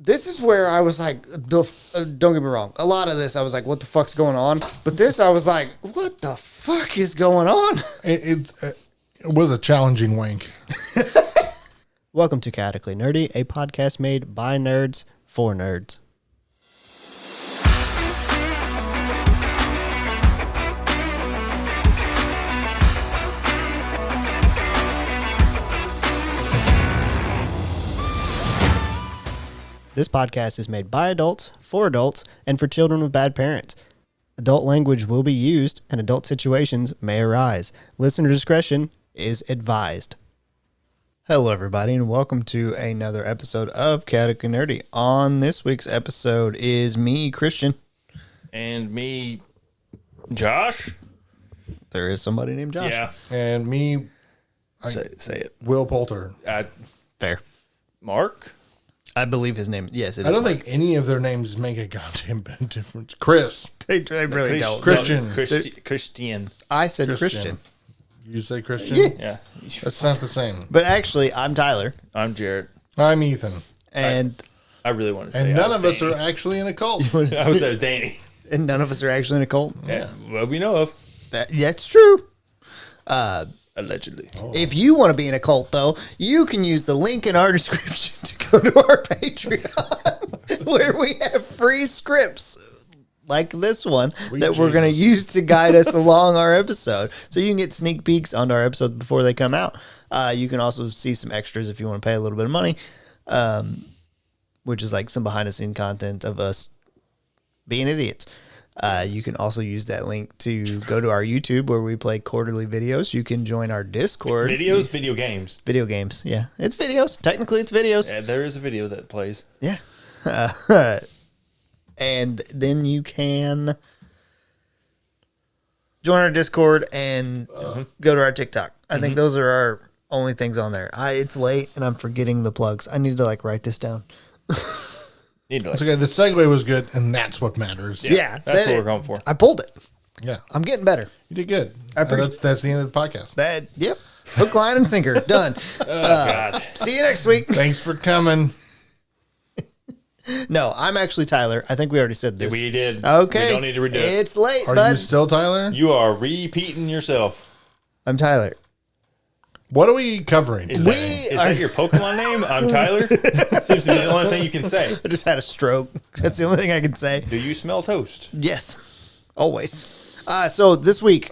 this is where I was like, don't get me wrong. A lot of this, I was like, what the fuck's going on? But this, I was like, what the fuck is going on? It was a challenging wank. Welcome to Chaotically Nerdy, a podcast made by nerds for nerds. This podcast is made by adults, for adults, and for children with bad parents. Adult language will be used, and adult situations may arise. Listener discretion is advised. Hello, everybody, and welcome to another episode of Chaotically Nerdy. On this week's episode is me, Christian. And me, Josh? There is somebody named Josh. Yeah. And me, Say it. Will Poulter. Fair. Mark? I believe his name. Yes, it I is don't Mark. think any of their names make a goddamn bit of difference. Chris. They really don't. Christian. Christian. I said Christian. You say Christian? Yes. Yeah. That's not the same. But actually, I'm Tyler. I'm Jared. I'm Ethan. And I really want to say And none of us Danny. are actually in a cult. I was there, Danny. and none of us are actually in a cult. Yeah. Well, we know of. That's true. Allegedly. If you want to be in a cult, though, you can use the link in our description to go to our Patreon, where we have free scripts like this one that we're going to use to guide us along our episode. So you can get sneak peeks onto our episodes before they come out. You can also see some extras if you want to pay a little bit of money, which is like some behind-the-scenes content of us being idiots. You can also use that link to go to our YouTube where we play quarterly videos. You can join our Discord. Videos? Video games. Video games, yeah. It's videos. Technically, it's videos. Yeah, there is a video that plays. Yeah. And then you can join our Discord and go to our TikTok. I think those are our only things on there. It's late and I'm forgetting the plugs. I need to write this down. It's okay. The segue was good, and that's what matters. Yeah, That's what we're going for. I pulled it. Yeah. I'm getting better. You did good. appreciate- That's the end of the podcast. Yep. Hook, line, and sinker. Done. Oh, God. See you next week. Thanks for coming. No, I'm actually Tyler. I think we already said this. We did. Okay. We don't need to redo it. It's late, Are bud. you still Tyler? You are repeating yourself. I'm Tyler. What are we covering? Is today? that your Pokemon name? I'm Tyler. Seems to be the only thing you can say. I just had a stroke. That's the only thing I can say. Do you smell toast? Yes. Always. So this week,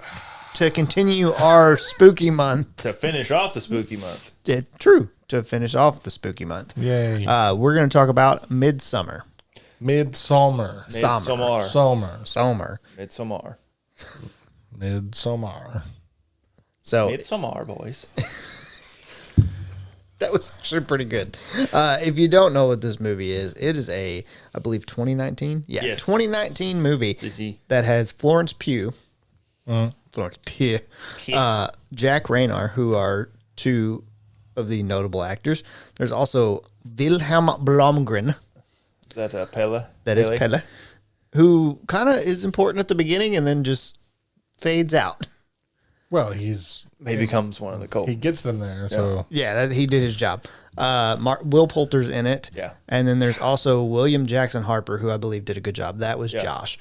to continue our spooky month. To finish off the spooky month. True. To finish off the spooky month. Yay. We're going to talk about Midsommar. Midsommar. Midsommar. Sommer. Midsommar. Midsommar. So Midsommar, boys. that was actually pretty good. If you don't know what this movie is, it is I believe 2019. Yeah, Yes. 2019 movie CC. that has Florence Pugh, Florence Pugh, Jack Rayner, who are two of the notable actors. There's also Wilhelm Blomgren, That Pelle. that is Pelle, who kind of is important at the beginning and then just fades out. Well, He becomes one of the cult. he gets them there. So Yeah, he did his job. Will Poulter's in it. Yeah. And then there's also William Jackson Harper, who I believe did a good job. That was Yeah. Josh.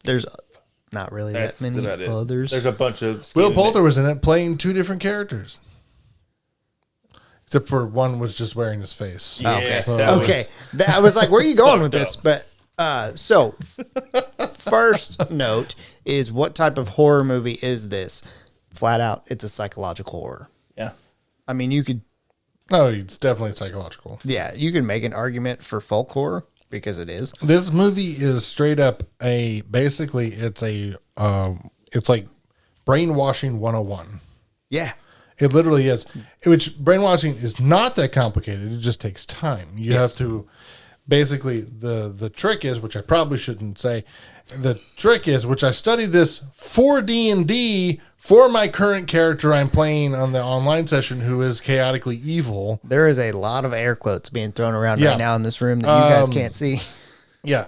There's not really That's that many about it. others. There's a bunch of... Will Poulter was in it playing two different characters. Except for one was just wearing his face. Yeah, okay. that was- Okay. I was like, where are you going with Fucked this? But so first note is, what type of horror movie is this? Flat out, it's a psychological horror. Yeah. I mean, you could, No, it's definitely psychological. you can make an argument for folk horror because it is. This movie is straight up it's like brainwashing 101. Yeah. It literally is. Which brainwashing is not that complicated. It just takes time. You have to basically the trick is, which I probably shouldn't say, the trick is, which I studied this for D&D for my current character I'm playing on the online session, who is chaotically evil. There is a lot of air quotes being thrown around Yeah. right now in this room that you guys can't see. Yeah,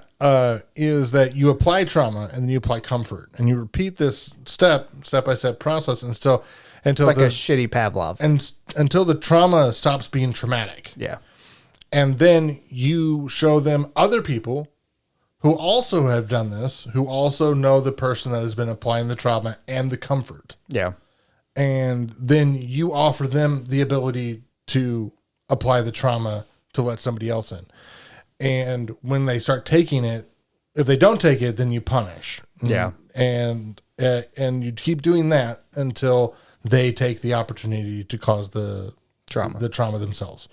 is that you apply trauma and then you apply comfort, and you repeat this step-by-step process until It's like a shitty Pavlov. until the trauma stops being traumatic. Yeah. And then you show them other people who also have done this, who also know the person that has been applying the trauma and the comfort. Yeah. And then you offer them the ability to apply the trauma to let somebody else in. And when they start taking it, if they don't take it, then you punish. Yeah. And you keep doing that until they take the opportunity to cause the trauma themselves.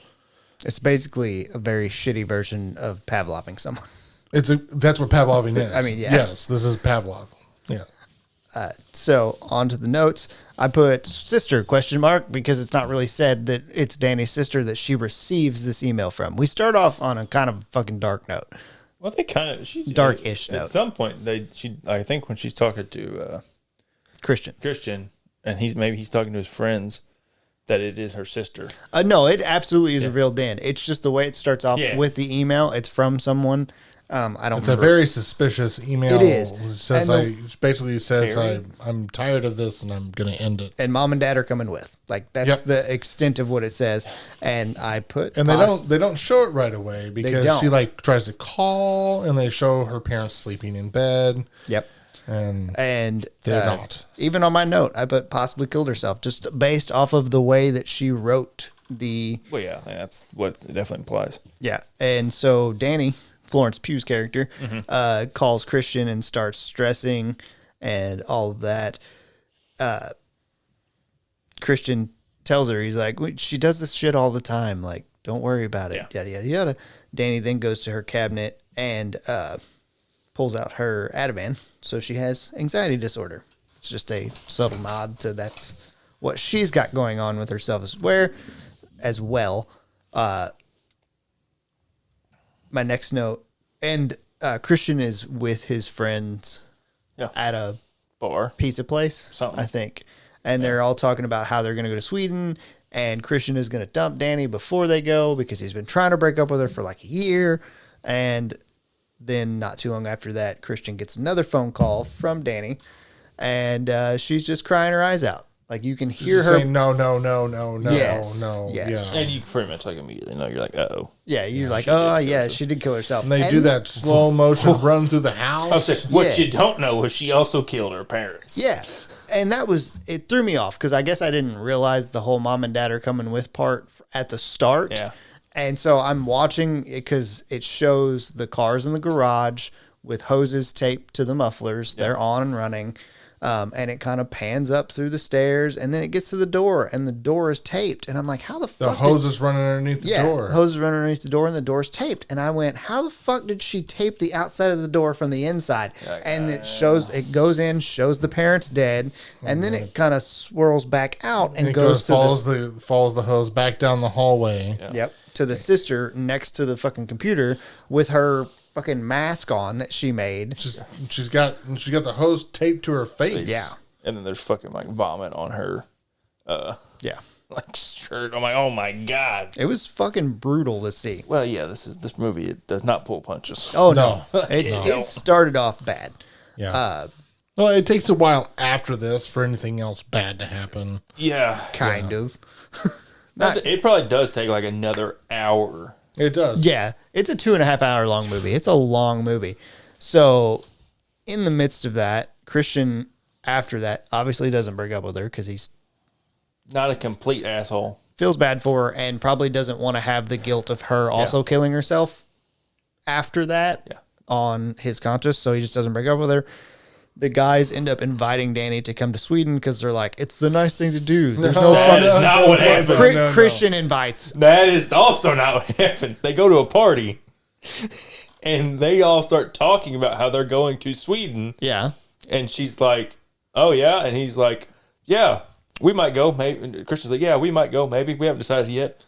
It's basically a very shitty version of Pavloving someone. That's what Pavloving is. I mean, yeah. Yes, this is Pavlov. Yeah. So on to the notes. I put sister ? Because it's not really said that it's Danny's sister that she receives this email from. We start off on a kind of fucking dark note. Well, they kind of Dark-ish at note. some point, I think when she's talking to Christian, and he's talking to his friends, that it is her sister. No, it absolutely is revealed then. It's just the way it starts off with the email. It's from someone. I don't. It's a very suspicious email. It is. It says basically says I'm tired of this and I'm going to end it. And mom and dad are coming with. Like that's the extent of what it says. And I put and they don't show it right away because she like tries to call and they show her parents sleeping in bed. Yep. And they're not. Even on my note, I put possibly killed herself just based off of the way that she wrote the. Well, yeah, that's what it definitely implies. Yeah, and so Danny, Florence Pugh's character, calls Christian and starts stressing and all of that. Christian tells her, he's like, she does this shit all the time. Like, don't worry about it. Yada, yada, yada. Danny then goes to her cabinet and pulls out her Ativan. So she has anxiety disorder. It's just a subtle nod to that's what she's got going on with herself as well. My next note, and Christian is with his friends at a bar, pizza place, I think. And they're all talking about how they're going to go to Sweden, and Christian is going to dump Danny before they go because he's been trying to break up with her for like a year. And then not too long after that, Christian gets another phone call from Danny, and she's just crying her eyes out. Like you can hear her saying no, yes. yeah. And you pretty much like immediately know you're like, uh-oh. Yeah, you're like, oh yeah, she did kill herself. And they do that slow motion run through the house. What you don't know is she also killed her parents. Yeah, and it threw me off because I guess I didn't realize the whole mom and dad are coming with part at the start. Yeah. And so I'm watching it because it shows the cars in the garage with hoses taped to the mufflers. They're on and running. And it kind of pans up through the stairs, and then it gets to the door, and the door is taped. And I'm like, how the fuck? The hose is running underneath the door. The hose is running underneath the door, and the door's taped. And I went, how the fuck did she tape the outside of the door from the inside? And it goes in, shows the parents dead, and then it kind of swirls back out and follows the hose back down the hallway. Yep. To the sister next to the fucking computer with her fucking mask on that she made. She's got the hose taped to her face. Yeah. And then there's fucking like vomit on her like shirt. I'm like, oh my God. It was fucking brutal to see. Well, yeah, this movie, it does not pull punches. Oh no. It started off bad. Yeah. Well, it takes a while after this for anything else bad to happen. Yeah. Kind of. It probably does take like another hour. It does. Yeah. It's a 2.5 hour long movie. It's a long movie. So in the midst of that, Christian, after that, obviously doesn't break up with her because he's not a complete asshole. Feels bad for her and probably doesn't want to have the guilt of her also killing herself after that on his conscience. So he just doesn't break up with her. The guys end up inviting Danny to come to Sweden because they're like, it's the nice thing to do. There's no fun. That is not what happens. Christian invites. That is also not what happens. They go to a party and they all start talking about how they're going to Sweden. Yeah. And she's like, oh yeah. And he's like, yeah, we might go. Maybe. And Christian's like, yeah, we might go. Maybe. We haven't decided yet.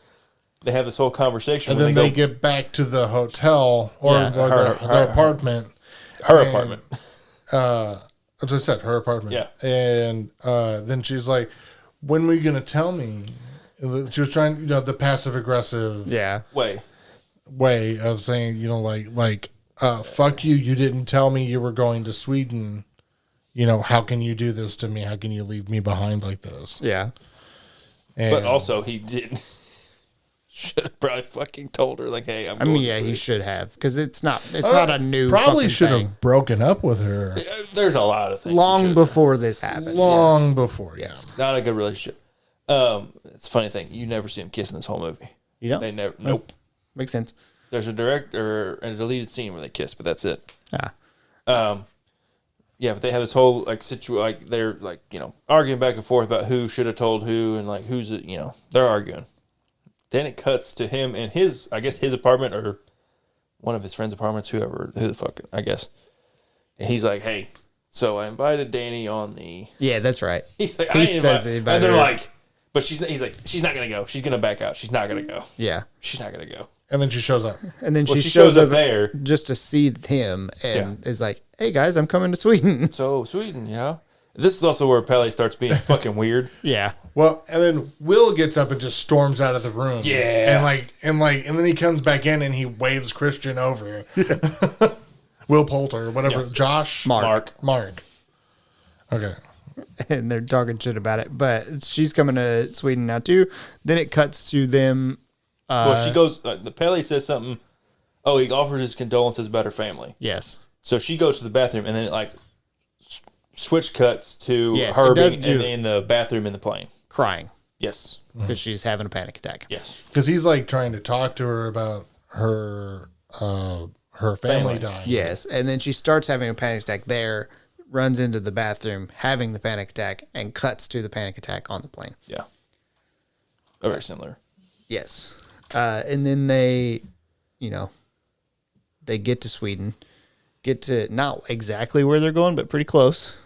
They have this whole conversation. And then they get back to the hotel or their apartment. Her apartment. As I said, her apartment. Yeah. And then she's like, when were you going to tell me? She was trying, the passive aggressive way of saying, fuck you. You didn't tell me you were going to Sweden. How can you do this to me? How can you leave me behind like this? Yeah. And but also he didn't. Should have probably fucking told her, like, hey, I'm I going mean, to yeah, sleep. he should have, because it's not a new Probably fucking should thing. have broken up with her There's a lot of things. he Long should've before this happened. long before. Yes. done. Not a good relationship. It's a funny thing. You never see them kissing this whole movie. You know? They never. Nope. Makes sense. There's a direct or a deleted scene where they kiss, but that's it. Ah. Yeah, but they have this whole like like they're like arguing back and forth about who should have told who and like who's they're arguing. Then it cuts to him in his apartment or one of his friends' apartments, who the fuck, I guess. And he's like, hey, so I invited Danny on the. Yeah, that's right. He's like, He says he and invited they're her. like, but he's like, she's not gonna go. She's gonna back out. She's not gonna go. Yeah. She's not gonna go. And then she shows up. And then Well, she shows up there. just to see him and is like, hey guys, I'm coming to Sweden. So Sweden, yeah. This is also where Pele starts being fucking weird. Yeah. Well, and then Will gets up and just storms out of the room. Yeah. And then he comes back in and he waves Christian over. Will Poulter, whatever. Yeah. Josh. Mark. Okay. And they're talking shit about it. But she's coming to Sweden now too. Then it cuts to them. Well, she goes. The Pele says something. Oh, he offers his condolences about her family. Yes. So she goes to the bathroom, and then it like switch cuts to Yes, her it does being do- in the bathroom in the plane. Crying Yes. because she's having a panic attack. Yes. Because he's like trying to talk to her about her family dying. Yes. And then she starts having a panic attack there, runs into the bathroom, having the panic attack, and cuts to the panic attack on the plane. Yeah. Very similar. Yes. And then they get to Sweden, get to not exactly where they're going, but pretty close.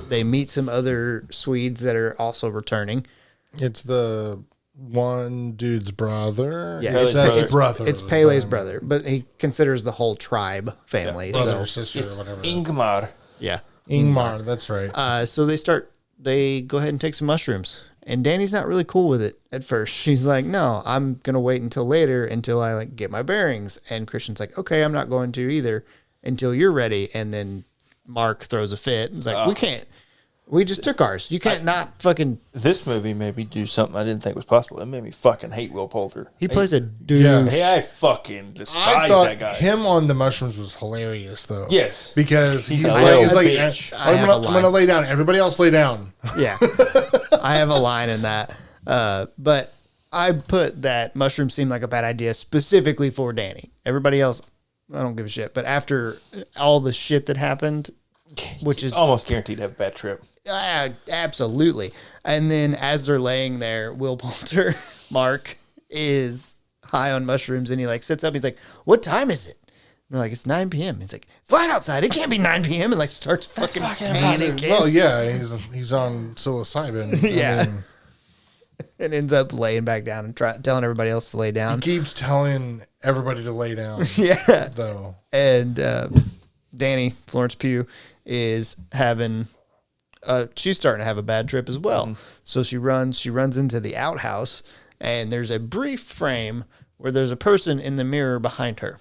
They meet some other Swedes that are also returning. It's the one dude's brother. Yeah, Pele's It's brother. brother. It's Pele's brother, but he considers the whole tribe family. Brother or So, sister or whatever. Ingmar. yeah. Ingmar, that's right. So they go ahead and take some mushrooms. And Danny's not really cool with it at first. She's like, no, I'm going to wait until later until I like get my bearings. And Christian's like, okay, I'm not going to either until you're ready. And then Mark throws a fit. He's like, we can't. We just took ours. You can't not fucking. This movie made me do something I didn't think was possible. It made me fucking hate Will Poulter. He plays a douche. Yeah. Hey, I fucking I despise thought that guy. him on the mushrooms was hilarious, though. Yes. Because he's a like, little he's like bitch. I have a I'm gonna lay down. Everybody else lay down. Yeah. I have a line in that. But I put that mushroom seemed like a bad idea specifically for Danny. Everybody else, I don't give a shit. But after all the shit that happened, which is Almost guaranteed to have a bad trip. absolutely. And then as they're laying there, Will Poulter, Mark, is high on mushrooms and he like sits up. He's like, what time is it? They're like, it's 9 p.m. He's like, it's light outside. It can't be 9 p.m. And like starts fucking panicking. Well, yeah, he's on psilocybin. Yeah. I mean, And ends up laying back down and telling everybody else to lay down. keeps telling everybody to lay down. Yeah. Though. And Danny, Florence Pugh, is having she's starting to have a bad trip as well. So she runs into the outhouse, and there's a brief frame where there's a person in the mirror behind her.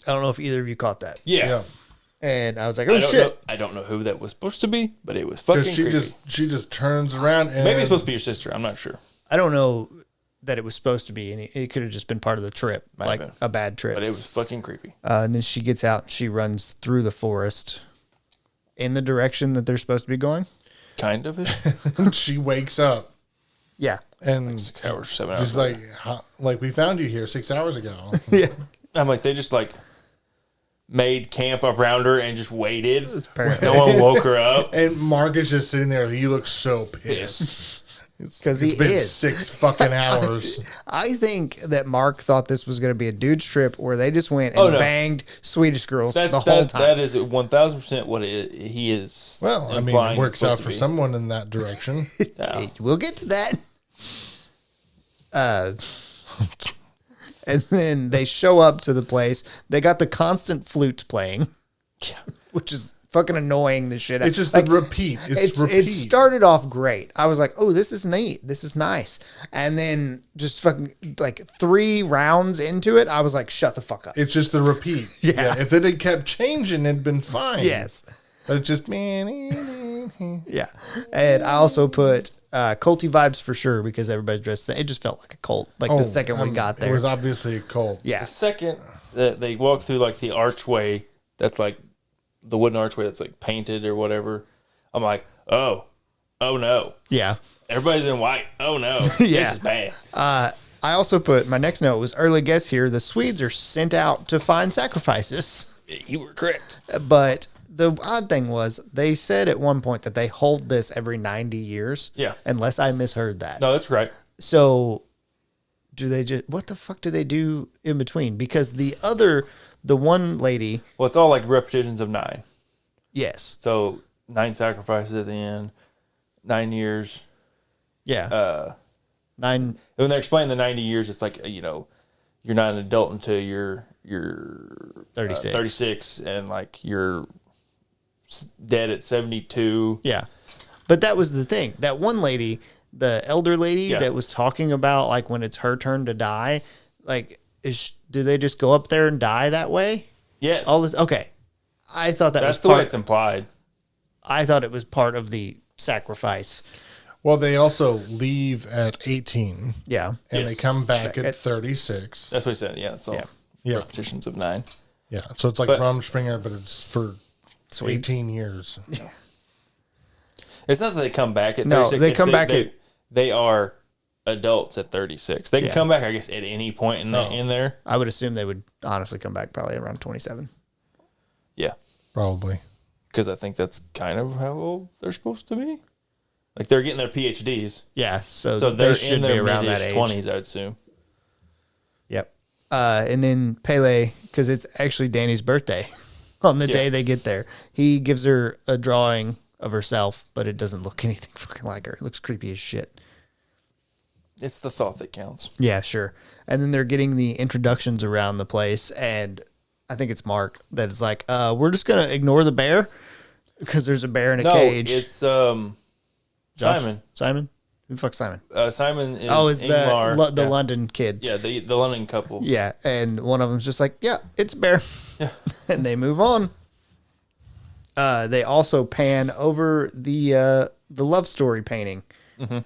I don't know if either of you caught that. Yeah. And I was like, oh shit. I don't know who that was supposed to be, but it was fucking Because creepy. she just turns around and Maybe it's supposed to be your sister. I'm not sure. I don't know that it was supposed to be, and it could have just been part of the trip, Might like have been. a bad trip. But it was fucking creepy. And then she gets out and she runs through the forest in the direction that they're supposed to be going. Kind of it. she wakes up Yeah. and 6 hours, 7 hours. just like we found you here 6 hours ago. Yeah. I'm like, they just like made camp around her and just waited. Apparently. No one woke her up. And Mark is just sitting there. He looks so pissed. Because he It's been is. 6 fucking hours. I think that Mark thought this was going to be a dude's trip where they just went and Oh, no. banged Swedish girls That's the whole time. That is 1,000% what he is. Well, I mean, implying it works it's supposed out to for be. someone in that direction. Yeah. We'll get to that. And then they show up to the place. They got the constant flutes playing, which is fucking annoying the shit out. It's just like, the repeat. It's repeat. It started off great. I was like, oh, this is neat. This is nice. And then just fucking like 3 rounds into it, I was like, shut the fuck up. It's just the repeat. Yeah. If it had kept changing, it'd been fine. Yes. But it's just Yeah. And I also put culty vibes for sure because everybody's dressed. It just felt like a cult. Like the second we got there, it was obviously a cult. yeah, The second that they walk through like the archway, that's like the wooden archway that's like painted or whatever. I'm like, oh no, yeah. everybody's in white. Oh no, Yeah. this is bad. I also put my next note was early guess here. The Swedes are sent out to find sacrifices, You were correct. but the odd thing was they said at one point that they hold this every 90 years. Yeah. Unless I misheard that. No, that's right. So do they just, what the fuck do they do in between? Because the one lady, Well, it's all like repetitions of 9. yes. So 9 sacrifices at the end, 9 years. Yeah. 9. When they're explaining the 90 years, it's like, you're not an adult until you're 36. 36 and like you're dead at 72. Yeah. But that was the thing. That one lady, the elder lady Yeah. that was talking about like when it's her turn to die, like do they just go up there and die that way? Yes. All this okay. I thought that That's was the way it's implied. I thought it was part of the sacrifice. Well, they also leave at 18, Yeah. and Yes. they come back At- at 36. That's what he said. Yeah, it's all Yeah. repetitions of 9. Yeah, so it's like But- Rumspringer, but it's for 18 years. It's not that they come back at No, 36. they it's come back at- They are adults at 36. They can Yeah. come back, I guess, at any point in there. I would assume they would honestly come back probably around 27. Yeah. Probably. Because I think that's kind of how old they're supposed to be. Like, they're getting their PhDs. Yeah, so So they they're should in be their around that mid-ish age. 20s, I would assume. Yep. And then Pele, because it's actually Danny's birthday on the day they get there. He gives her a drawing of herself, but it doesn't look anything fucking like her. It looks creepy as shit. It's the thought that counts. Yeah, sure. And then they're getting the introductions around the place, and I think it's Mark that is like, we're just going to ignore the bear because there's a bear in a cage. It's Josh? Simon. Simon? Who the fuck's Simon? Simon is Is Ingmar. the London kid. Yeah, the London couple. Yeah, and one of them's just like, yeah, it's a bear. Yeah. And they move on. They also pan over the love story painting,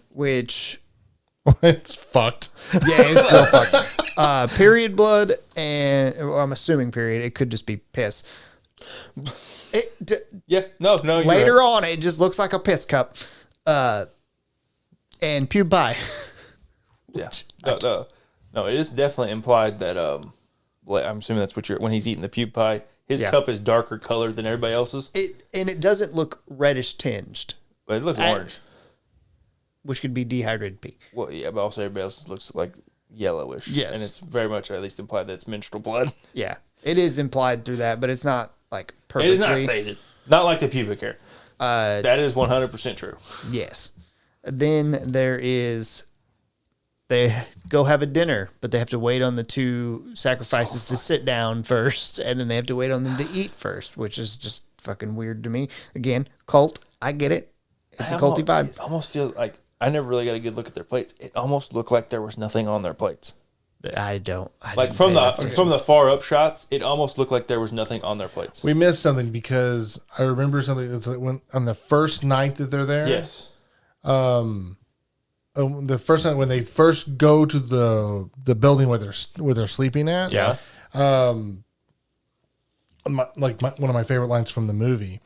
which, It's fucked. yeah, it's real fucked. Period blood, and well, I'm assuming period. It could just be piss. Yeah, no, you're Later right. on, it just looks like a piss cup. And pube pie. Yeah. No, it is definitely implied that I'm assuming that's what when he's eating the puke pie, his Yeah. cup is darker colored than everybody else's. It doesn't look reddish tinged, But it looks orange. which could be dehydrated pee. Well, yeah, but also everybody else's looks like yellowish. Yes. And it's very much at least implied that it's menstrual blood. Yeah, it is implied through that, but it's not like It perfectly. is not stated. Not like the pubic hair. That is 100% true. Yes. Then there is, they go have a dinner, but they have to wait on the two sacrifices to sit down first, and then they have to wait on them to eat first, which is just fucking weird to me. Again, cult, I get it. It's a culty vibe. It almost feels like I never really got a good look at their plates. It almost looked like there was nothing on their plates. I don't. Like from the far up shots, it almost looked like there was nothing on their plates. We missed something because I remember something. It's like when on the first night that they're there. Yes. The first night when they first go to the building where they're sleeping at. Yeah. One of my favorite lines from the movie.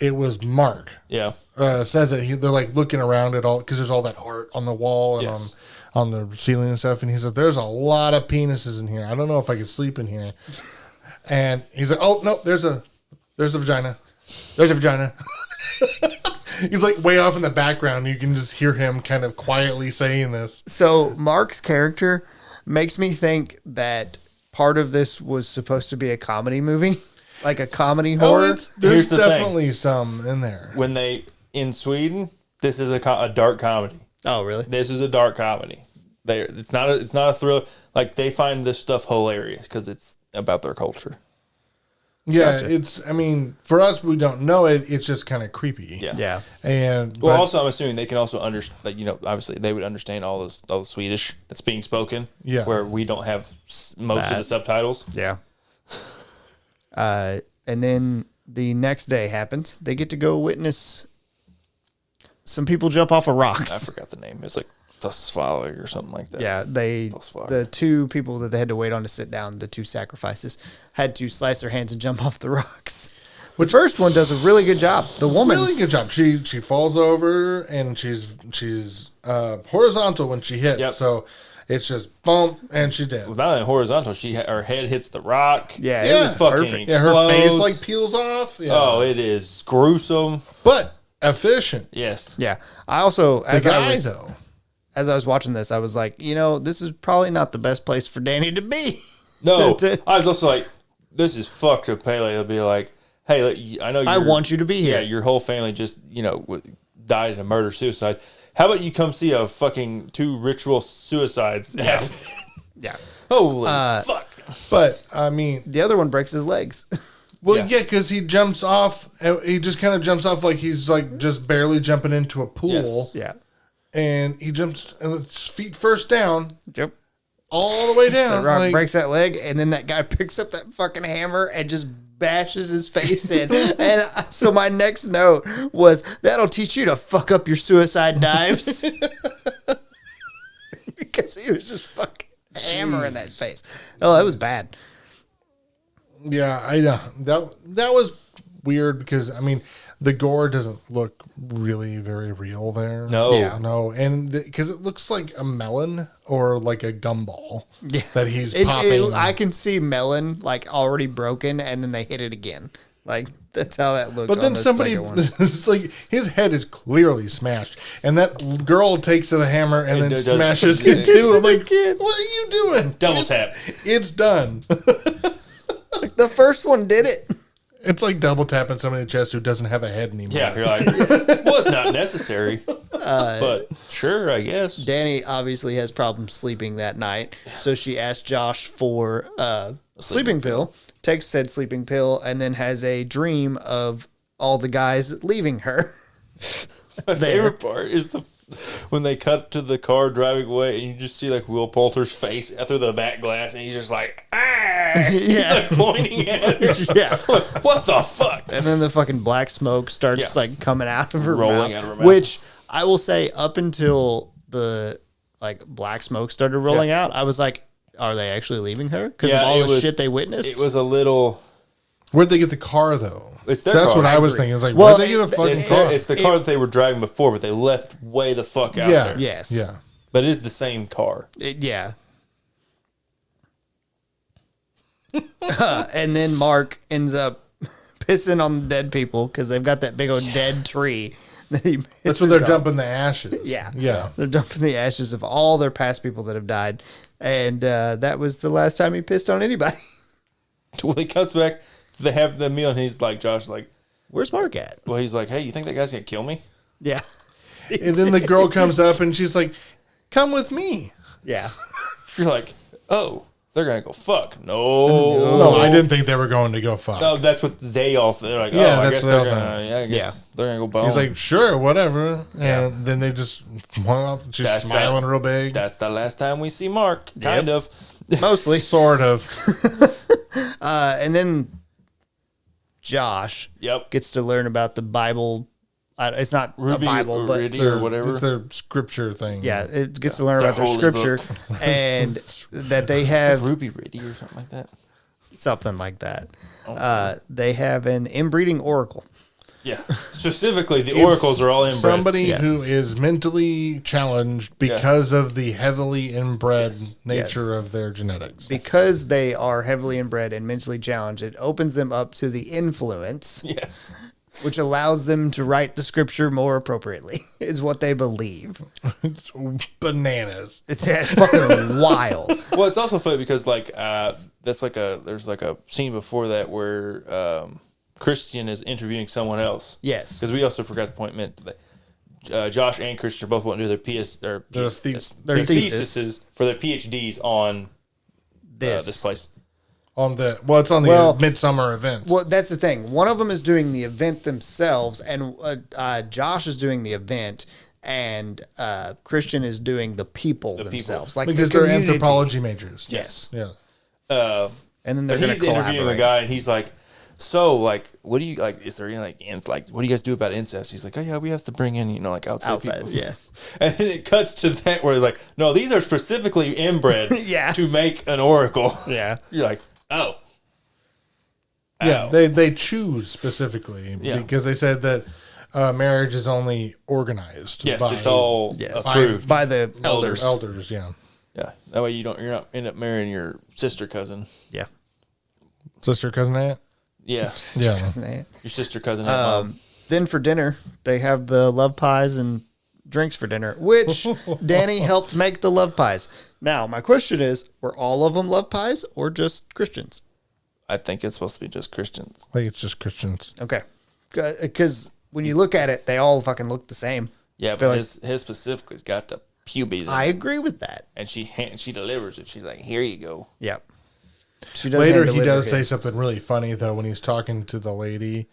It was Mark. Yeah. Says that they're like looking around at all because there's all that art on the wall and Yes. on the ceiling and stuff. And he said, "There's a lot of penises in here. I don't know if I could sleep in here." And he's like, "Oh no, there's a vagina. There's a vagina." He's like way off in the background. You can just hear him kind of quietly saying this. So Mark's character makes me think that part of this was supposed to be a comedy movie, like a comedy horror. There's Here's the definitely some in there. When they in Sweden, this is a dark comedy. Oh, really? This is a dark comedy. It's not a thriller. Like they find this stuff hilarious because it's about their culture. Yeah, Gotcha. it's. I mean, for us, we don't know it. It's just kind of creepy. Yeah. Yeah. And Well, but- also, I'm assuming they can also understand. Like, obviously, they would understand all the Swedish that's being spoken. Yeah. Where we don't have most of the subtitles. Yeah. And then the next day happens. They get to go witness some people jump off of I rocks. forgot the name. It's like Tusfala or something like that. Yeah, the two people that they had to wait on to sit down, the two sacrifices, had to slice their hands and jump off the rocks. The first one does a really good job. The woman, really good job. She falls over and she's horizontal when she hits. Yep. So it's just boom and she's dead. Well, not only horizontal, her head hits the rock. Yeah, it was fucking perfect. Yeah, her face explodes. like peels off. Yeah. Oh, it is gruesome. But efficient. Yes. yeah. I also, The guy though. as I was watching this, I was like, this is probably not the best place for Danny to be. No, I was also like, this is fucked up. Pele will be like, hey, I know I want you to be here. Yeah, your whole family just, died in a murder-suicide. How about you come see a fucking 2 ritual suicides? Yeah. Yeah. Holy fuck. But I mean, The other one breaks his legs. well, Yeah. yeah, because he jumps off. He just kind of jumps off like he's like just barely jumping into a pool. Yes. Yeah. And he jumps and it's feet first down Yep. all the way That down. rock like, breaks that leg, and then that guy picks up that fucking hammer and just bashes his face in. And so my next note was, that'll teach you to fuck up your suicide dives. Because he was just fucking hammering that face. Oh, that was bad. Yeah, I know that was weird because I mean the gore doesn't look really very real there. No. Yeah. No, and because it looks like a melon or like a gumball Yeah. that he's popping. I can see melon like already broken, and then they hit it again. Like that's how that looked. But then on the somebody, second one. it's like his head is clearly smashed, and that girl takes to the hammer and then does- smashes it it too. I'm like, again. what are you doing? Double tap. It's done. The first one did it. It's like double tapping somebody in the chest who doesn't have a head anymore. Yeah, you're like, well, it's not necessary. But sure, I guess. Danny obviously has problems sleeping that night, so she asked Josh for a sleeping pill, takes said sleeping pill, and then has a dream of all the guys leaving her. My favorite part is when they cut to the car driving away, and you just see like Will Poulter's face through the back glass, and he's just like, he's like pointing at it. Yeah. What the fuck? And then the fucking black smoke starts Yeah. like coming out of her Rolling mouth, out of her mouth. which I will say up until the like black smoke started rolling out, I was like, are they actually leaving her because of all the shit they witnessed? It was a little. Where'd they get the car though? It's their That's car. what I was agree. thinking. It's like, Well, where'd they get a fucking It's, car? it's the car that they were driving before, but they left way the fuck out Yeah. there. Yes. Yeah. But it is the same car. Yeah. And then Mark ends up pissing on the dead people because they've got that big old dead tree that he That's what pisses they're on. dumping the ashes. Yeah. Yeah. They're dumping the ashes of all their past people that have died. And that was the last time he pissed on anybody. When he comes back, they have the meal, and he's like, Josh, like, Where's Mark at? well, he's like, hey, you think that guy's gonna kill me? Yeah. And then the girl comes up and she's like, come with me. Yeah. You're like, oh, they're gonna go fuck. No, No, I didn't think they were going to go fuck. No, that's what they all. They're like, Yeah, oh, I that's guess what they're they all gonna. Yeah, I guess they're gonna go bone. He's like, sure, whatever. And Yeah. then they just went off. She's That's smiling real big. that's the last time we see Mark. Kind of. Mostly. Sort of. And then Josh Yep. gets to learn about the Bible. It's not Ruby a Bible, but Riddy or whatever. It's their scripture thing. yeah, it gets to learn Their about their holy scripture book. and that they It's have like Ruby Riddy or something like that. something like that. They have an inbreeding oracle. Yeah. Specifically, the It's oracles are all inbred. Somebody Yes. who is mentally challenged because of the heavily inbred nature of their genetics. Because they are heavily inbred and mentally challenged, it opens them up to the influence, Yes. which allows them to write the scripture more appropriately, is what they believe. It's bananas. It's fucking wild. Well, it's also funny because there's like a scene before that where Christian is interviewing someone else. Yes. Because we also forgot the point meant that Josh and Christian both want to do their Their theses for their PhDs on this place. On the it's on the Well- Midsommar event. Well, that's the thing. One of them is doing the event themselves, and Josh is doing the event, and Christian is doing the people themselves. Like because the they're community. anthropology majors. Yes. Yeah. And then they're But going he's to interviewing a collaborate. guy, and he's like, so like, what do you like? Is there any like, what do you guys do about incest? He's like, oh yeah, we have to bring in, like outside people. Yeah. And then it cuts to that where like, no, these are specifically inbred Yeah. to make an oracle. Yeah. You're like, oh. Yeah, Ow. they choose specifically Yeah. because they said that marriage is only organized. Yes, by it's all approved. By the elders. elders. Yeah, Yeah, that way you're not end up marrying your sister cousin. Yeah. sister, cousin, aunt. Yeah, Yeah, your sister cousin. Mom. Then for dinner, they have the love pies and drinks for dinner, which Danny helped make the love pies. Now, my question is, were all of them love pies or just Christians? I think it's supposed to be just Christians. I think it's just Christians. Okay. Because when you look at it, they all fucking look the same. Yeah, feel but like- his specifically's got the pubes in I it. agree with that. And she delivers it. She's like, here you go. Yeah. She does Later, hand he deliver does say his. something really funny though when he's talking to the lady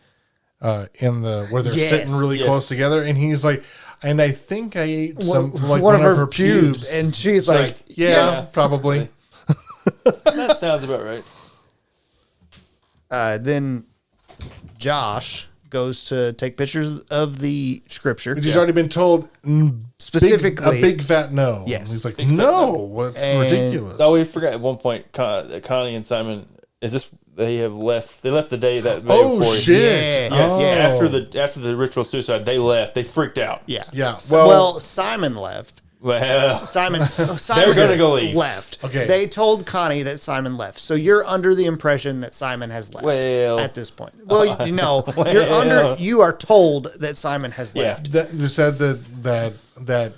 in the where they're Yes. sitting really Yes. close together, and he's like, "And I think I ate some like one of her pubes. And she's like, yeah, probably." That sounds about right. Then Josh goes to take pictures of the scripture. But he's already been told Specifically- a big fat no. Yes. He's like, Big fat no, it's And- ridiculous. Oh, we forgot at one point, Connie and Simon. Is this they have left? They left the day that day Oh before. shit! Yeah. Yes, Oh. after the ritual suicide, they left. They freaked out. Yeah. Yeah. Well, Simon left. Well, Simon They're gonna go leave. left. Okay. They told Connie that Simon left. So you're under the impression that Simon has left Well. at this point. Well, you are told that Simon has Yeah. left. That you said that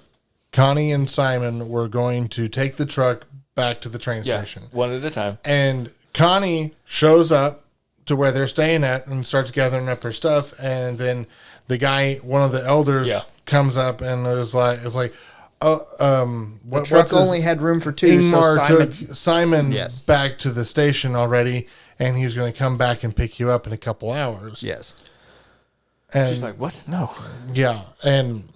Connie and Simon were going to take the truck back to the train yeah, station, one at a time. and Connie shows up to where they're staying at and starts gathering up their stuff, and then the guy, one of the elders, Yeah. comes up and is like, The what's truck his- only had room for two. Ingmar So Simon, took Simon Yes. back to the station already, and he was going to come back and pick you up in a couple hours. yes. And She's like, what? No. yeah, and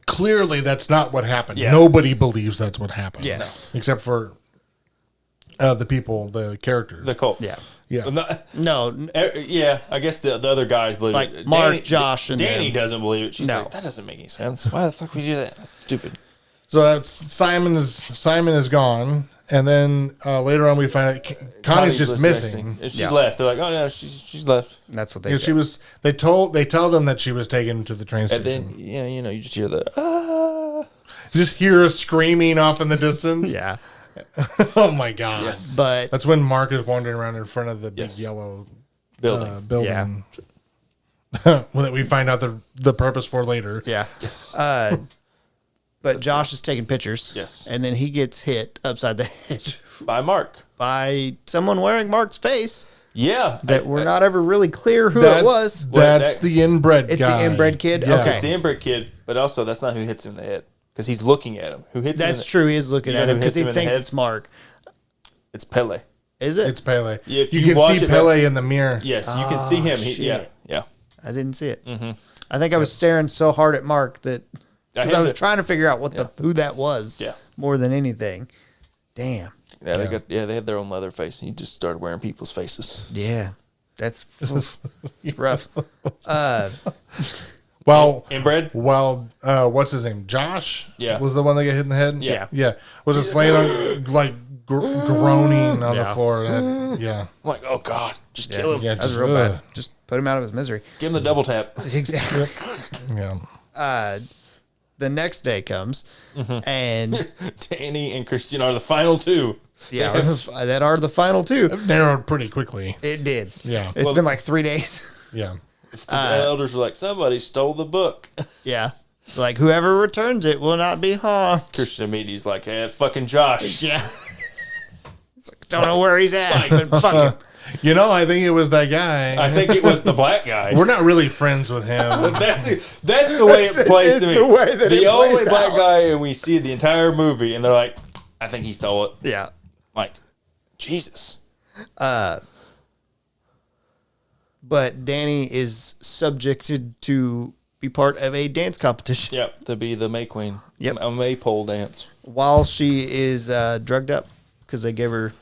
clearly that's not what happened. Yeah. Nobody believes that's what happened. Yes. except for the people, the characters. The Colts. Yeah. Yeah. No. Yeah, I guess the other guys believe Like it. Mark, Josh, and Danny them. doesn't believe it. She's No. like, that doesn't make any sense. Why the fuck would we do that? That's stupid. So that's Simon is gone, and then later on we find out Connie's just missing. She's Yeah. left. They're like, oh no, she's left. That's what they Yeah, said. she was. They tell them that she was taken to the train And station. then you just hear the ah. You just hear her screaming off in the distance. Yeah. Oh my god. Yes. But That's when Mark is wandering around in front of the big Yes. yellow building. building. That we find out the purpose for later. yeah. Yes. But Josh is taking pictures. Yes. And then he gets hit upside the head By Mark. by someone wearing Mark's face Yeah. that we're not ever really clear who That's, it was. That's that- the inbred It's guy. the inbred kid? Yeah. Okay. It's the inbred kid, but also that's not who hits him in the head because he's looking at him. Who hits him? That's true. He is looking You at know him who because hits he him in the thinks head? it's Mark. It's Pele. Is it? It's Pele. Yeah, if you you can watch see it Pele in the mirror. Yes, you can see him. shit. Yeah. I didn't see it. Mm-hmm. I think I was staring so hard at Mark that because I was trying to figure out who that was. Yeah. More than anything. Damn. Yeah, they had their own leather face. He just started wearing people's faces. Yeah. That's rough. Well, Inbred? what's his name? Josh. Yeah. Was the one that got hit in the head. Yeah. Yeah. Was just laying on like groaning on the floor. Yeah. I'm like, oh god, just kill him. Yeah. That was Just, real bad. Just put him out of his misery. Give him the double tap. Exactly. Yeah. The next day comes, and Danny and Christian are the final two. yeah, that are the final two. Narrowed pretty quickly. It did. Yeah. It's been like 3 days. Yeah. The elders were like, somebody stole the book. Yeah. Like whoever returns it will not be harmed. Christian immediately's like, hey, fucking Josh. Yeah. It's like, don't know where he's at, but fuck him. You know, I think it was that guy. I think it was the black guy. We're not really friends with him. That's the way it plays to me. the way that the it only plays black out. guy, and we see the entire movie, and they're like, I think he stole it. Yeah. Like, Jesus. But Danny is subjected to be part of a dance competition Yep, to be the May Queen. Yep. A maypole dance. while she is drugged up because they gave her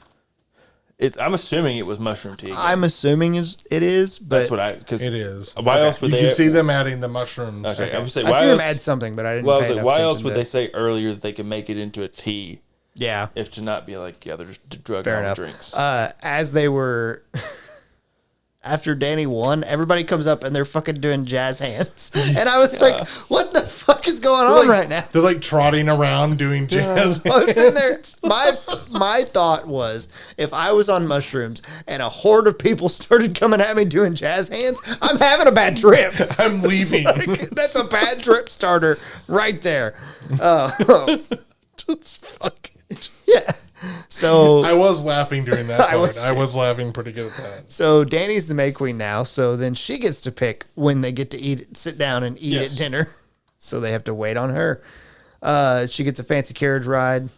I'm assuming it was mushroom tea. Again. I'm assuming it is, but That's what because It is. Why else would You they can see them adding the mushrooms. Okay, I would say I why see them else, add something, but I didn't. well, I pay was like, enough why attention else would to- they say earlier that they could make it into a tea? Yeah, If to not be like, yeah, they're just drugging fair all enough. the drinks. As they were. After Danny won, everybody comes up and they're fucking doing jazz hands. And I was like, what the fuck is going on right now? They're like trotting around doing jazz. I was sitting there. My thought was, if I was on mushrooms and a horde of people started coming at me doing jazz hands, I'm having a bad trip. I'm leaving. That's a bad trip starter right there. Just fucking. Yeah. So I was laughing during that I part. was I too. was laughing pretty good at that. So Danny's the May Queen now. So then she gets to pick when they get to sit down and eat Yes. at dinner. So they have to wait on her. She gets a fancy carriage ride.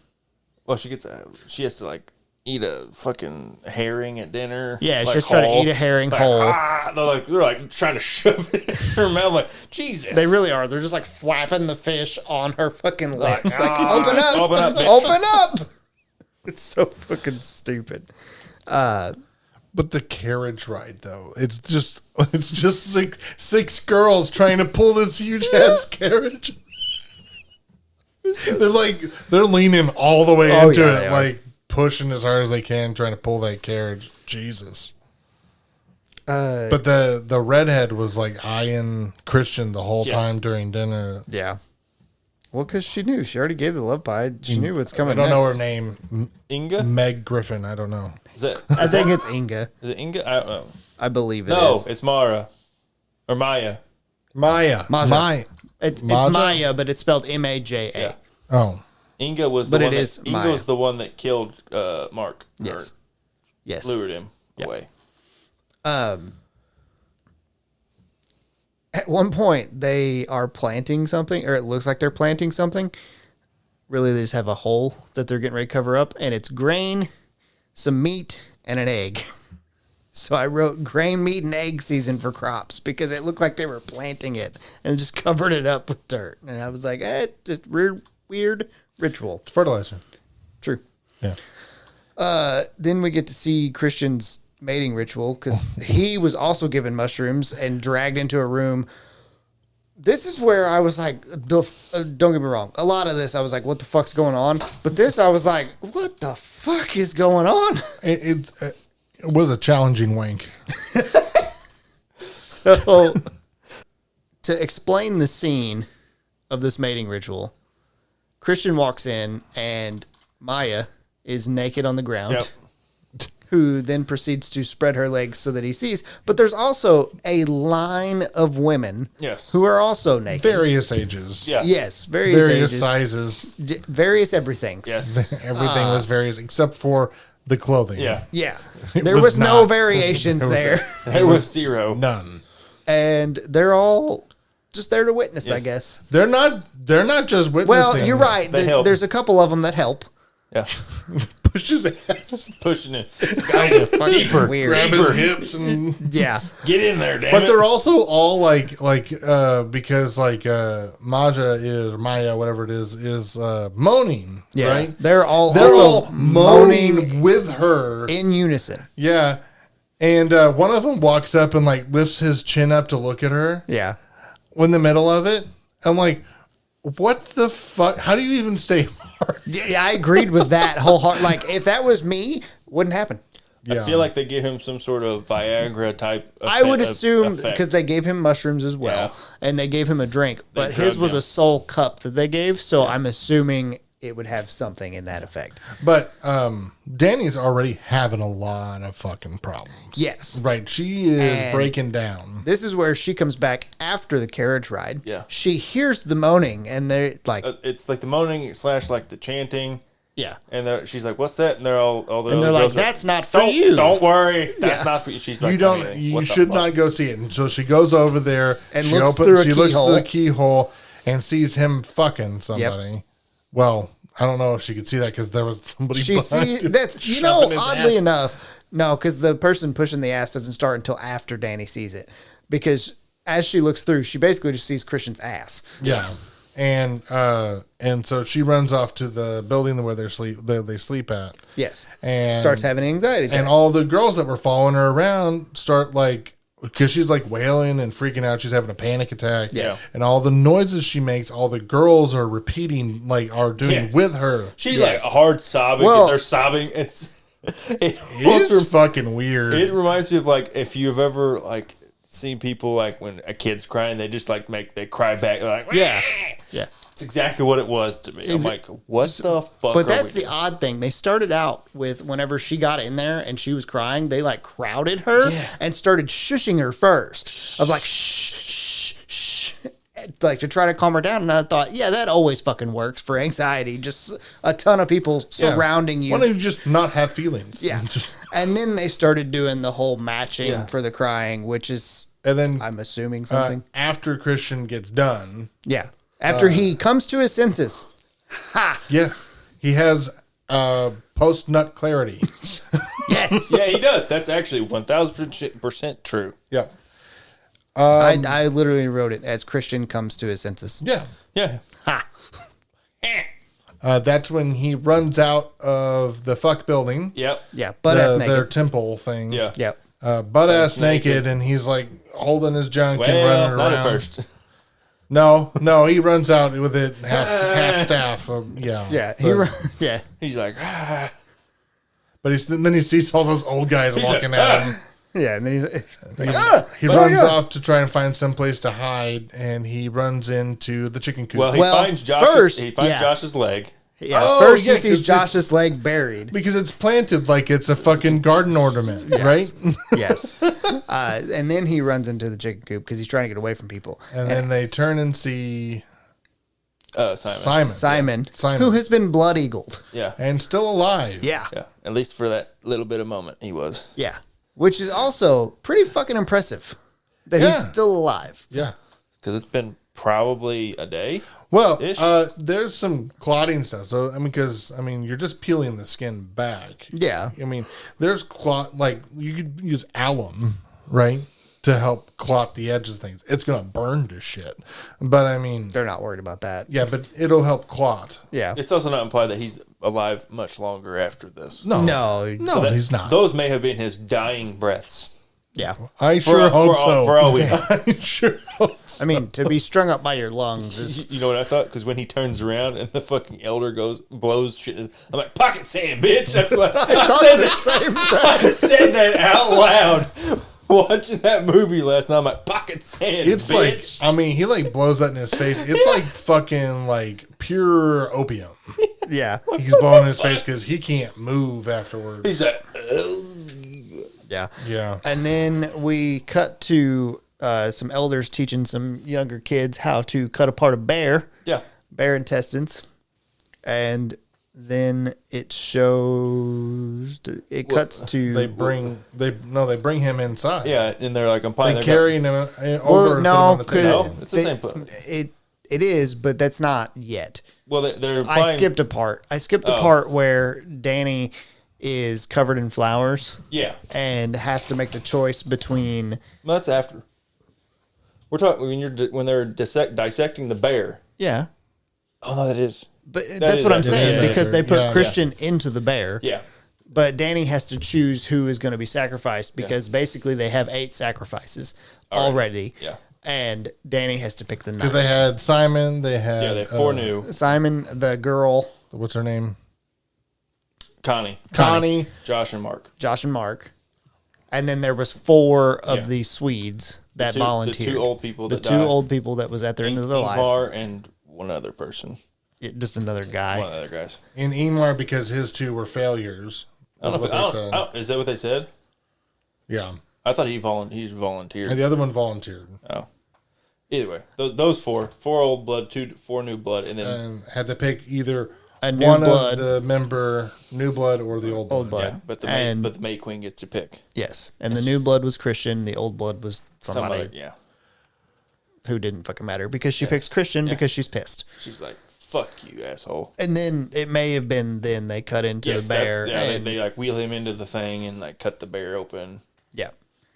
Well, she has to like eat a fucking herring at dinner. Yeah, she's like, just trying to whole. eat a herring Like, whole. they're like trying to shove it in her mouth. Like, Jesus. They really are. They're just like flapping the fish on her fucking lips. Like, ah, open up. open up, bitch. Open up. It's so fucking stupid. But the carriage ride, though, it's just six girls trying to pull this huge ass carriage. They're leaning all the way Oh, into yeah, they it, are. like pushing as hard as they can, trying to pull that carriage. Jesus. But the redhead was like eyeing Christian the whole Yes. time during dinner. Yeah. Well, because she knew. She already gave the love pie. She knew what's I coming don't know her next. name. Inga? Meg Griffin. I don't know. Is it I think it's Inga. Inga? I don't know. I believe it No, is. it's Mara or Maya. Maya. Maja. Maya. It's Maja? Maya, but it's spelled M-A-J-A. Yeah. Oh. Inga was But the it one is that, Inga Maya. was the one that killed Mark. Yes. Or Yes. lured him away. At one point, they are planting something, or it looks like they're planting something. Really, they just have a hole that they're getting ready to cover up, and it's grain, some meat, and an egg. So I wrote grain, meat, and egg season for crops because it looked like they were planting it and just covered it up with dirt. And I was like, it's a weird ritual. It's fertilizer. True. Yeah. Then we get to see Christian's mating ritual because he was also given mushrooms and dragged into a room. This is where I was like, don't get me wrong. A lot of this, I was like, what the fuck's going on? But this, I was like, what the fuck is going on? It was a challenging wank. So, to explain the scene of this mating ritual, Christian walks in and Maya is naked on the ground. Yep. Who then proceeds to spread her legs so that he sees. But there's also a line of women Yes. who are also naked. Various ages. Yeah. Yes, various ages, sizes. various everythings. Yes. Everything was various except for the clothing. Yeah. Yeah. It There was was no not- variations there. There was zero. None. And they're all just there to witness, I Yes. guess. They're not just witnessing. Well, you're right. They help. There's a couple of them that help. Yeah. Pushes ass, Pushing it. Deeper. Weird. grab his hips and Yeah. Get in there, damn but it. they're also all like because Maya, whatever it is moaning. Yes. Right? They're all They're also all moaning with her. in unison. Yeah. And one of them walks up and like lifts his chin up to look at her Yeah. in the middle of it. I'm like, what the fuck? How do you even stay hard? Yeah, I agreed with that wholeheartedly. Like, if that was me, wouldn't happen. I feel like they give him some sort of Viagra type. I would effect- assume effect. because they gave him mushrooms as well, Yeah. and they gave him a drink, but his drugged was him. a soul cup that they gave, so I'm assuming it would have something in that effect. But Danny's already having a lot of fucking problems. Yes. Right. She is And- breaking down. This is where she comes back after the carriage ride. Yeah. She hears the moaning, and they're like, It's like the moaning / like the chanting, yeah. and she's like, "What's that?" And they're all the And other they're like, girls are, that's not for don't, you. Don't worry, that's Yeah. not for you. She's like, You don't. I mean, You what the should fuck? not go see it. And so she goes over there And she looks through a She looks keyhole. through the keyhole and sees him fucking somebody. Well, I don't know if she could see that because there was somebody. She behind see him that's you shoving know his oddly ass. enough, no, because the person pushing the ass doesn't start until after Danny sees it, because as she looks through, she basically just sees Christian's ass. Yeah. And so she runs off to the building where they sleep at. Yes. And starts having an anxiety attack. And all the girls that were following her around start like, because she's like wailing and freaking out. She's having a panic attack. Yes. And all the noises she makes, all the girls are repeating, like are doing with her. She's like hard sobbing. Well, they're sobbing. It's fucking weird. It reminds me of like if you've ever like seen people like when a kid's crying, they just like they cry back. They're like, yeah. It's exactly what it was to me. I'm like, what the fuck? But that's the odd thing. They started out with whenever she got in there and she was crying, they like crowded her and started shushing her first. Of like, shh, like to try to calm her down. And I thought, yeah, that always fucking works for anxiety. Just a ton of people surrounding you. Why don't you just not have feelings? Yeah. And then they started doing the whole matching for the crying, which is, and then I'm assuming something. After Christian gets done. Yeah. After he comes to his senses. Ha! Yes. He has post-nut clarity. Yes. Yeah, he does. That's actually 1,000% true. Yeah. I literally wrote it as Christian comes to his senses. Yeah. Yeah. Ha! That's when he runs out of the fuck building. Yep. Yeah, butt-ass naked. Their temple thing. Yeah. Yep. Butt-ass naked, and he's like holding his junk and running not around. at first. No, he runs out with it half staff. Yeah. He's like, But then he sees all those old guys walking at him. Yeah, and then He runs off to try and find some place to hide, and he runs into the chicken coop. well, he finds Josh's leg. Yeah, Oh, first yeah, he sees 'cause Josh's leg buried. because it's planted like it's a fucking garden ornament, right? Yes. And then he runs into the chicken coop because he's trying to get away from people. And then they turn and see Simon. Simon, Who has been blood eagled. Yeah. and still alive. Yeah. Yeah. At least for that little bit of moment, he was. Yeah. Which is also pretty fucking impressive that he's still alive. Yeah. Because it's been probably a day. Well, Ish. there's some clotting stuff. So because you're just peeling the skin back. Yeah. There's clot, like you could use alum, right, to help clot the edges of things. It's gonna burn to shit, but They're not worried about that. yeah, but it'll help clot. Yeah. It's also not implied that he's alive much longer after this. No. He's not. Those may have been his dying breaths. Yeah. I sure hope so. For all we know. I sure hope so. To be strung up by your lungs is... You know what I thought? Because when he turns around and the fucking elder blows shit, I'm like, pocket sand, bitch. That's what I said that out loud watching that movie last night. I'm like, pocket sand, It's bitch. like, he like blows that in his face. It's like fucking like pure opium. Yeah. He's blowing in his face because he can't move afterwards. He's like, Yeah. Yeah. And then we cut to some elders teaching some younger kids how to cut apart a bear. yeah. Bear intestines. And then it shows... It cuts to... They bring him inside. Yeah, and they're like, I'm probably They carry him over. and put him on the table. No, it's the same put. It is, but that's not yet. Well, they're I implying, skipped a part. I skipped the part where Danny is covered in flowers Yeah. and has to make the choice between... No, that's after. We're talking when they're dissecting the bear. Yeah. Oh, no, that is. But That that's is what I'm after. saying, Yeah, because they put yeah. Christian into the bear. Yeah. But Danny has to choose who is going to be sacrificed because basically they have 8 sacrifices already. Yeah. And Danny has to pick the 9th. Because they had Simon. They had Yeah, they have 4 new. Simon, the girl, What's her name? Connie, Josh and Mark. Josh and Mark. And then there was 4 of Yeah. the Swedes that The volunteered. 2 old people The that 2 died. old people that was at their end of their life. Ingmar and one other person. Just another guy. One of the other guys. In Ingmar because his 2 were failures. That's what they said. Is that what they said? Yeah. I thought he's volunteered. And the other one volunteered. Oh. Either way, those 4 old blood, 4 new blood, and then And had to pick either A new one blood. of the member new blood or the old blood. Old blood. yeah, but the May Queen gets to pick Yes. And the new blood was Christian. The old blood was somebody yeah. who didn't fucking matter because she picks Christian because she's pissed. She's like, "Fuck you, asshole." And then it may have been then they cut into the bear. And, they like wheel him into the thing and like cut the bear open, yeah.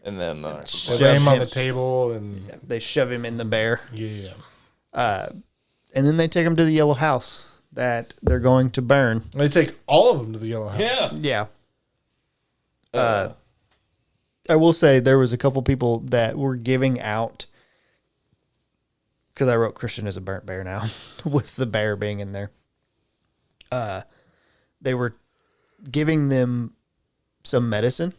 and then Put Shove him on him. the table and They shove him in the bear. yeah. and then they take them to the yellow house that they're going to burn. They take all of them to the yellow house. Yeah. Yeah. I will say there was a couple people that were giving out, because I wrote Christian as a burnt bear now, with the bear being in there. They were giving them some medicine,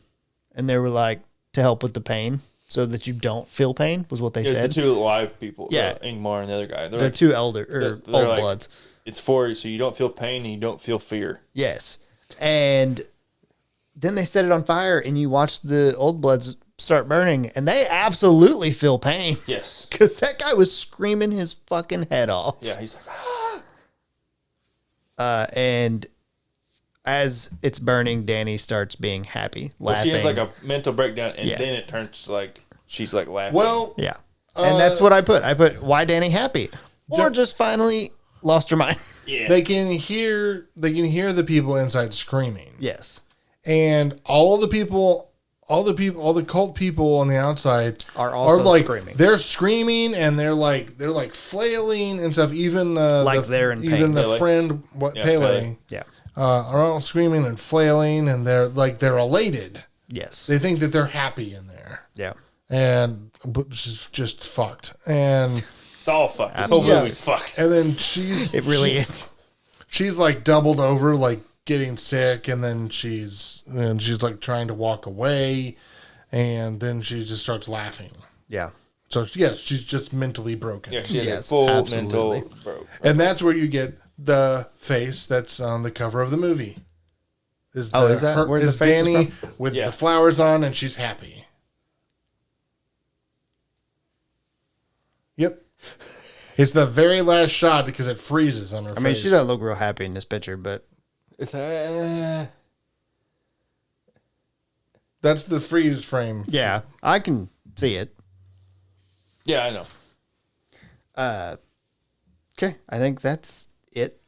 and they were like, to help with the pain, so that you don't feel pain, was what they It's said. the two live people. Yeah. Ingmar and the other guy. They're The like, two elder or they're old like- bloods. it's for you so you don't feel pain and you don't feel fear. Yes. And then they set it on fire, and you watch the old bloods start burning, and they absolutely feel pain. Yes. Because that guy was screaming his fucking head off. Yeah, he's like, And as it's burning, Danny starts being happy, laughing. she has like a mental breakdown, and Yeah. then it turns like she's like laughing. Well, Yeah. And that's what I put. I put, why Danny happy? Or just finally lost her mind. yeah, they can hear the people inside screaming. Yes. And all the cult people on the outside Are also like screaming. They're screaming and they're like flailing and stuff. Even Like they're in pain. Even the Pele. friend Pele Pele. Yeah. are all screaming and flailing, and they're elated. Yes. They think that they're happy in there, Yeah. and but she's just fucked. And it's all fucked. This whole Yeah. movie's fucked. and then she's It really is. she's like doubled over, like getting sick, and then she's like trying to walk away, and then she just starts laughing. Yeah. So yes, she's just mentally broken. Yeah, she has Yes, a full absolutely. mental broke. And that's where you get the face that's on the cover of the movie. Is that where the is face is Danny from? with Yeah. the flowers on, and she's happy. Yep. It's the very last shot because it freezes on her face. I mean, she doesn't look real happy in this picture, but It's That's the freeze frame. yeah, I can see it. yeah, I know. Okay, I think that's it.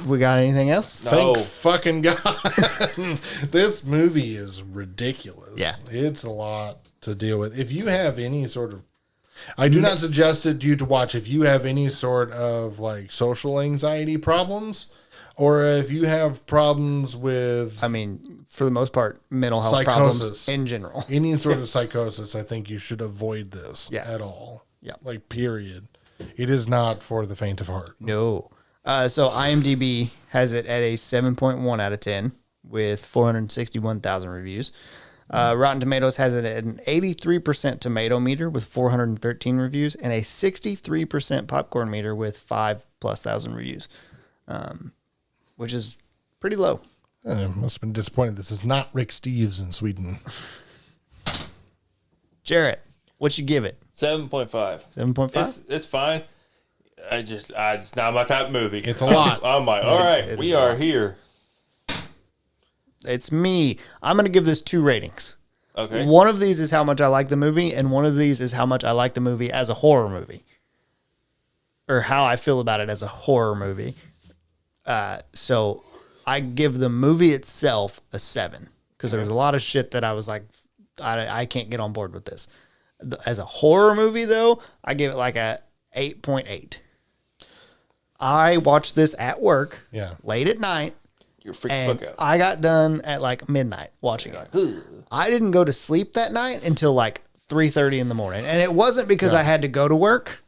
We got anything else? No. Thank fucking God. This movie is ridiculous. Yeah. It's a lot to deal with. If you have any sort of, I do not suggest it to you to watch if you have any sort of like social anxiety problems, or if you have problems with I mean, for the most part, mental health Psychosis. problems in general. any sort of psychosis, I think you should avoid this Yeah. at all. Yeah. Like, period. It is not for the faint of heart. No. So IMDb has it at a 7.1 out of 10 with 461,000 reviews. Rotten Tomatoes has it at an 83% tomato meter with 413 reviews and a 63% popcorn meter with 5,000+ reviews, which is pretty low. Must have been disappointed. This is not Rick Steves in Sweden. Jarrett, what you give it? 7.5. 7.5? It's fine. It's not my type of movie. It's a lot. I'm like, all right, it we is a are lot. here. It's me. I'm going to give this 2 ratings. Okay. One of these is how much I like the movie, and one of these is how much I like the movie as a horror movie, or how I feel about it as a horror movie. So I give the movie itself a 7 because there was a lot of shit that I was like, I can't get on board with this. As a horror movie, though, I give it like a 8.8. I watched this at work Yeah. late at night. You're freaked the And fuck out. I got done at like midnight watching it. I didn't go to sleep that night until like 3:30 in the morning. And it wasn't because I had to go to work.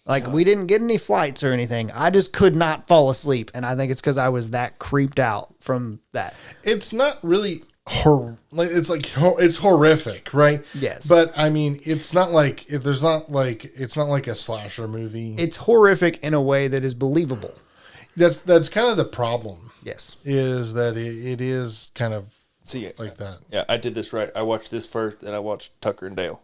Like we didn't get any flights or anything. I just could not fall asleep. And I think it's because I was that creeped out from that. It's not really it's horrific, right? Yes. But I mean, it's not like it's not like a slasher movie. It's horrific in a way that is believable. That's kind of the problem. Yes. Is that it is kind of See, like that. yeah, I did this right. I watched this first, and I watched Tucker and Dale.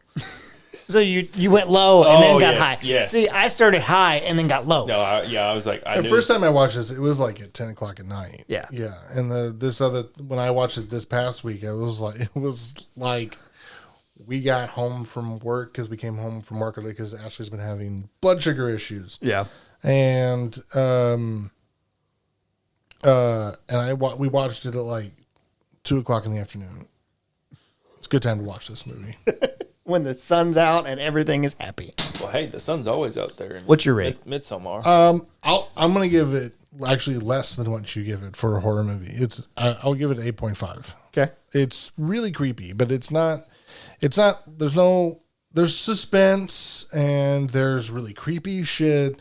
So you went low and then got yes, high. yes. See, I started high and then got low. No, I was like, The first time I watched this, it was like at 10 o'clock at night. Yeah. Yeah. And when I watched it this past week, it was like we got home from work because we came home from work early because Ashley's been having blood sugar issues. Yeah. And we watched it at like 2 o'clock in the afternoon. It's a good time to watch this movie. when the sun's out and everything is happy. Well, hey, the sun's always out there. In What's your rate? Midsommar. I'm gonna give it actually less than what you give it for a horror movie. I'll give it 8.5. Okay. It's really creepy, but it's not. There's suspense and there's really creepy shit.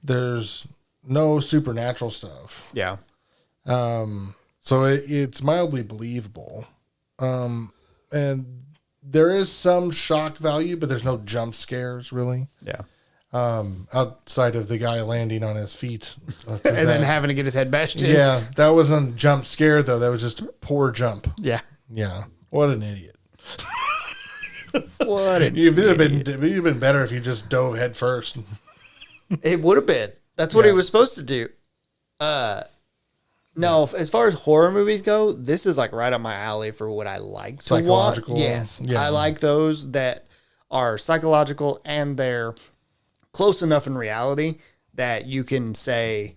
There's no supernatural stuff. Yeah. So it's mildly believable. And there is some shock value, but there's no jump scares really. Yeah. Outside of the guy landing on his feet. And then having to get his head bashed in. Yeah, that wasn't a jump scare though. That was just a poor jump. Yeah. Yeah. What an idiot. What an You'd have been better if you just dove head first. It would have been. That's what he was supposed to do. No, as far as horror movies go, this is like right up my alley for what I like to watch. Psychological. Yes. Yeah. I like those that are psychological and they're close enough in reality that you can say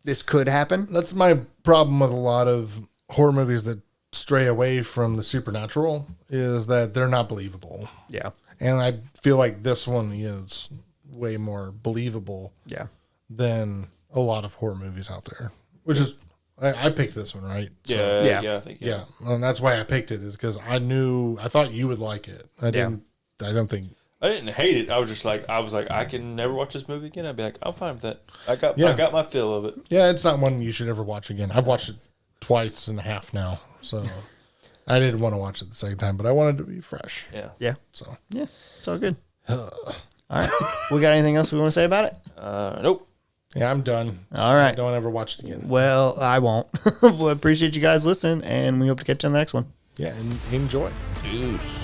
this could happen. That's my problem with a lot of horror movies that stray away from the supernatural is that they're not believable. Yeah. And I feel like this one is way more believable Yeah. than a lot of horror movies out there. Which is, I picked this one, right? Yeah, yeah. yeah, I think. Yeah, and that's why I picked it, is because I thought you would like it. I don't think. I didn't hate it. I was like, I can never watch this movie again. I'd be like, I'm fine with that. I got my fill of it. Yeah, it's not one you should ever watch again. I've watched it twice and a half now, so I didn't want to watch it the second time, but I wanted to be fresh. Yeah. Yeah. So Yeah. It's all good. All right. We got anything else we want to say about it? Nope. yeah, I'm done. All right. Don't ever watch it again. Well, I won't. We appreciate you guys listening, and we hope to catch you on the next one. Yeah, and enjoy. Deuce.